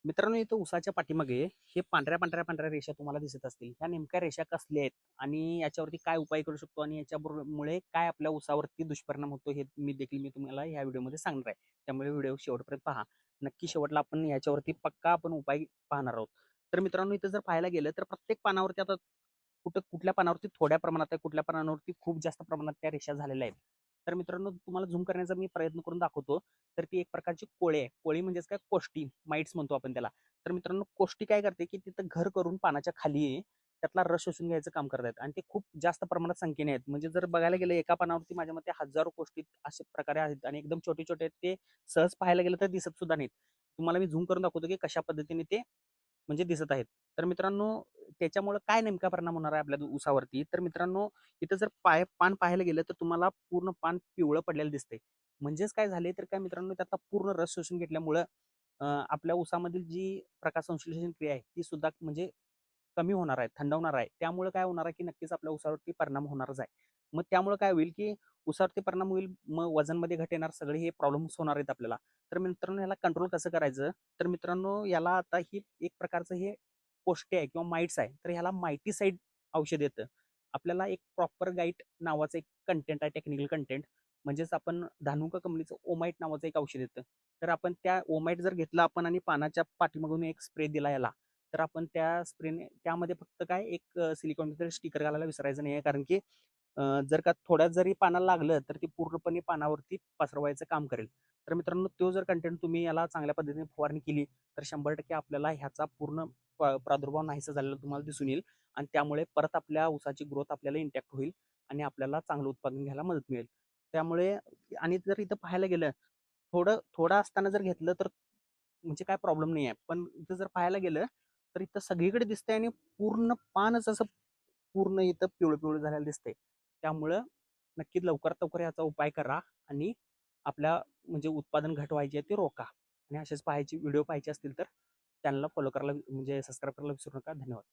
मित्रांनो, इथं उसाच्या पाठीमागे हे पांढऱ्या पांढऱ्या पांढऱ्या रेषा तुम्हाला दिसत असतील. ह्या नेमक्या रेषा कसल्या आहेत आणि याच्यावरती काय उपाय करू शकतो आणि याच्यामुळे काय आपल्या उसावरती दुष्परिणाम होतो हे मी तुम्हाला या व्हिडिओमध्ये सांगणार आहे. त्यामुळे व्हिडिओ शेवटपर्यंत पहा. नक्की शेवटला आपण याच्यावरती पक्का आपण उपाय पाहणार आहोत. तर मित्रांनो, इथं जर पाहायला गेलं तर प्रत्येक पानावरती आता कुठल्या पानावरती थोड्या प्रमाणात आहे, कुठल्या पानावरती खूप जास्त प्रमाणात त्या रेषा झालेल्या आहेत. तर मित्रांनो, तुम्हाला झूम करण्याचा मी प्रयत्न करून दाखवतो. तर ती एक प्रकारची कोळी आहे. कोळी म्हणजेच काय, कोष्टी माइट्स म्हणतो आपण त्याला. तर मित्रांनो, कोष्टी काय करते की तिथं घर करून पानाच्या खाली त्यातला रस शोषून घ्यायचं काम करतात आणि ते खूप जास्त प्रमाणात संख्येने आहेत. म्हणजे जर बघायला गेलं एका पानावरती माझ्या मते हजारो कोष्टी अशा प्रकारे आहेत आणि एकदम छोटे छोटे आहेत. ते सहज पाहायला गेलं तर दिसत सुद्धा नाहीत. तुम्हाला मी झूम करून दाखवतो की कशा पद्धतीने ते म्हणजे दिसत आहेत. तर मित्रांनो, त्याच्यामुळे काय नेमका परिणाम होणार आहे आपल्या ऊसावरती. तर मित्रांनो, इथं जर पान पाहायला गेलं तर तुम्हाला पूर्ण पान पिवळं पडलेलं दिसतंय. म्हणजेच काय झाले तर काय मित्रांनो, त्यातला पूर्ण रस शोषून घेतल्यामुळं आपल्या ऊसामधील जी प्रकाश संश्लेषण क्रिया आहे ती सुद्धा म्हणजे कमी होणार आहे, थंडावणार आहे. त्यामुळे काय होणार आहे की नक्कीच आपल्या ऊसावरती परिणाम होणारच आहे. मग त्यामुळे काय होईल की ऊसावरती परिणाम होईल, मग वजनमध्ये घट येणार, सगळे हे प्रॉब्लेम्स होणार आहेत आपल्याला. तर मित्रांनो, याला कंट्रोल कसं करायचं. तर मित्रांनो, याला आता ही एक प्रकारचं हे पोष्टे आहे किंवा माइट्स आहे. तर ह्याला मायटीसाईड औषध येतं. आपल्याला एक प्रॉपर गाईट नावाचं एक कंटेंट आहे, टेक्निकल कंटेंट. म्हणजेच आपण धानुका कंपनीचं ओमाइट नावाचं एक औषध येतं. तर आपण त्या ओमाइट जर घेतला आपण आणि पानाच्या पाठीमागून एक स्प्रे दिला याला, तर आपण त्या स्प्रेने त्यामध्ये फक्त काय एक सिलिकॉन स्टिकर घालायला विसरायचं नाही आहे. कारण की जर का थोड्यात जरी पानाला लागलं तर ते पूर्णपणे पानावरती पसरवायचं काम करेल. तर मित्रांनो, तो जर कंटेंट तुम्ही याला चांगल्या पद्धतीने फवारणी केली तर 100% आपल्याला ह्याचा पूर्ण प्रादुर्भाव नाहीसा झालेला तुम्हाला दिसून येईल आणि त्यामुळे परत आपल्या ऊसाची ग्रोथ आपल्याला इंटॅक्ट होईल आणि आपल्याला चांगलं उत्पादन घ्यायला मदत मिळेल. त्यामुळे आणि जर इथं पाहायला गेलं, थोडं असताना जर घेतलं तर म्हणजे काय प्रॉब्लेम नाही आहे. पण इथं जर पाहायला गेलं तर इथं सगळीकडे दिसतंय आणि पूर्ण पानच असं पूर्ण इथं पिवळं-पिवळं झालेलं दिसतंय. त्यामुळं नक्कीच लवकरात लवकर याचा उपाय करा आणि आपल्या म्हणजे उत्पादन घट व्हायची आहे ते रोखा. आणि असेच व्हिडिओ पाहायचे असतील तर चॅनलला फॉलो करायला म्हणजे सबस्क्राईब करायला विसरू नका. धन्यवाद.